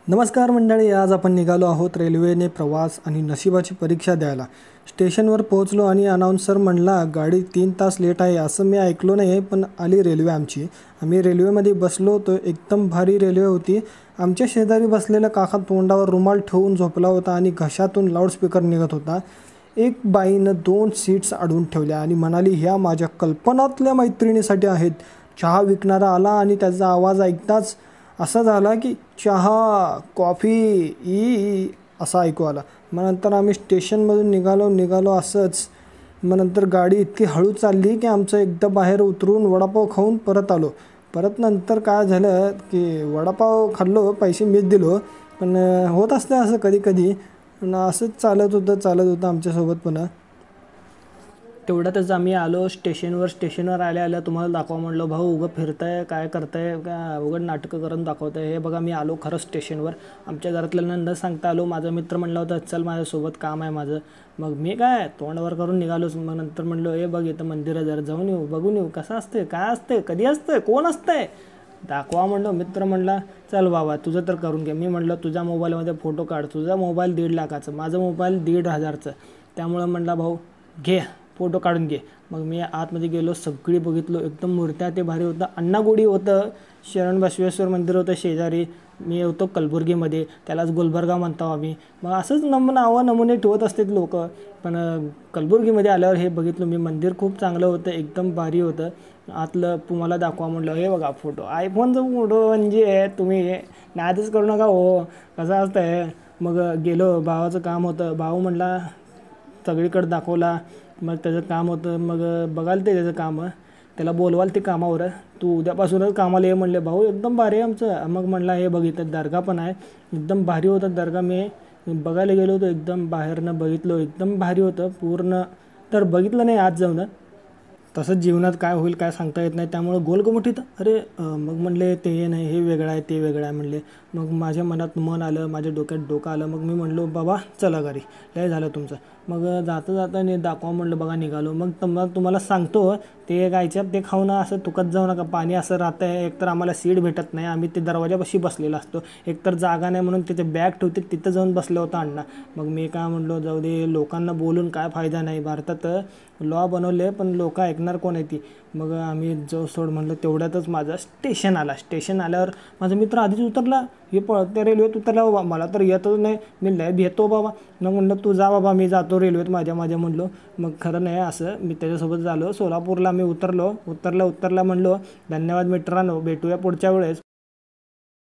नमस्कार मंडळी, आज आपण निघालो आहोत रेल्वेने प्रवास आणि नशिबाची परीक्षा द्यायला. स्टेशनवर पोहोचलो आणि अनाउन्सर म्हणला गाडी 3 तास लेट आहे. असं मी ऐकलो नाही, पण आली रेल्वे आमची. आम्ही रेल्वेमध्ये बसलो होतो. एकदम भारी रेल्वे होती. आमच्या शेजारी बसलेला काका तोंडावर रुमाल ठेवून झोपला होता आणि घशातून लाऊडस्पीकर निघत होता. एक बाईनं 2 सीट्स अडवून ठेवल्या आणि म्हणाली, ह्या माझ्या कल्पनातल्या मैत्रिणीसाठी आहेत. चहा विकणारा आला आणि त्याचा आवाज ऐकताच असं झाला की चहा, कॉफी, ई असा ऐकू आला. मग नंतर आम्ही स्टेशनमधून निघालो असंच. मग नंतर गाडी इतकी हळू चालली की आमचं एकदा बाहेर उतरून वडापाव खाऊन परत आलो. परत नंतर काय झालं की वडापाव खाल्लो, पैसे मीच दिलो. पण होत असतं असं कधी कधी. पण असंच चालत होतं आमच्यासोबत पण. तेवढ्यातच आम्ही आलो स्टेशनवर आल्या तुम्हाला दाखवा म्हणलं, भाऊ उगं फिरताय काय करताय का, उघड नाटकं करून दाखवताय. हे बघा मी आलो खरंच स्टेशनवर. आमच्या घरातल्यांना न सांगता आलो. माझा मित्र म्हणला होता चल माझ्यासोबत काम आहे माझं. मग मी काय तोंडावर करून निघालोच. मग नंतर म्हणलो हे बघ इथं मंदिर आहे, जरा जाऊन येऊ, बघून येऊ कसं असते, काय असते, कधी असतं, कोण असतंय, दाखवा म्हणलो. मित्र म्हणला चल बाबा तुझं तर करून घे. मी म्हणलं तुझ्या मोबाईलमध्ये फोटो काढ. तुझा मोबाईल 1,50,000चं, माझं मोबाईल 1,500चं. त्यामुळं म्हणला भाऊ घे फोटो काढून घे. मग मी आतमध्ये गेलो, सगळी बघितलो. एकदम मूर्त्या ते भारी होतं. अण्णागोडी होतं, शरण बसवेश्वर मंदिर होतं शेजारी. मी होतो कलबुर्गीमध्ये, त्यालाच गुलबर्गा म्हणतो आम्ही. मग असंच नावं नमुने ठेवत असतात लोक. पण कलबुर्गीमध्ये आल्यावर हे बघितलं मी. मंदिर खूप चांगलं होतं, एकदम भारी होतं. आतलं तुम्हाला दाखवा म्हणलं. हे बघा फोटो, आयफोनचा फोटो म्हणजे तुम्ही नादच करू नका हो, कसं असतं. मग गेलो, भावाचं काम होतं. भाऊ म्हणला सगळीकडे दाखवला. मग त्याचं काम होतं, मग बघाल ते त्याचं कामं. त्याला बोलवाल ते कामावर, तू उद्यापासूनच कामाला ये म्हणले. भाऊ एकदम भारी आहे आमचं. मग म्हणला हे बघितलं दर्गा पण आहे, एकदम भारी होतं दर्गा. मी बघायला गेलो होतो, एकदम बाहेरनं बघितलो, एकदम भारी होतं. पूर्ण तर बघितलं नाही आज जाऊन. तसंच जीवनात काय होईल काय सांगता येत नाही. त्यामुळं गोलगमटीत अरे मग म्हणले ते नाही, हे वेगळं आहे ते वेगळं आहे म्हणले. मग माझ्या मनात मन आलं, माझ्या डोक्यात डोकं आलं. मग मी म्हणलो बाबा चला घरी, लय झालं तुमचं. मग जाता दाखवा म्हणलं. बघा निघालो. मग तुम्हाला सांगतो ते गायच्या ते खाऊन असं तुकत जाऊ नका. पाणी असं राहतं आहे. एकतर आम्हाला सीट भेटत नाही, आम्ही ते दरवाजापाशी बसलेला असतो. एकतर जागा नाही म्हणून तिथे बॅग ठेवते, तिथं जाऊन बसलं होतं अण्णा. मग मी काय म्हणलो जाऊ दे, लोकांना बोलून काय फायदा नाही. भारतात लॉ बनवले पण लोक ऐकणार कोण आहे ती. मग आम्ही जो सोड म्हणलं. तेवढ्यातच माझा स्टेशन आल्यावर माझा मित्र आधीच उतरला. हे पळते रेल्वेत उतरला बाबा, मला तर येतच नाही, मी लय भेटतो बाबा. मग म्हणलं तू जा बाबा, मी जातो रेल्वेत माझ्या म्हणलो. मग खरं नाही असं, मी त्याच्यासोबत झालो. सोलापूरला मी उतरला म्हणलो. धन्यवाद मित्रांनो, भेटूया पुढच्या वेळेस.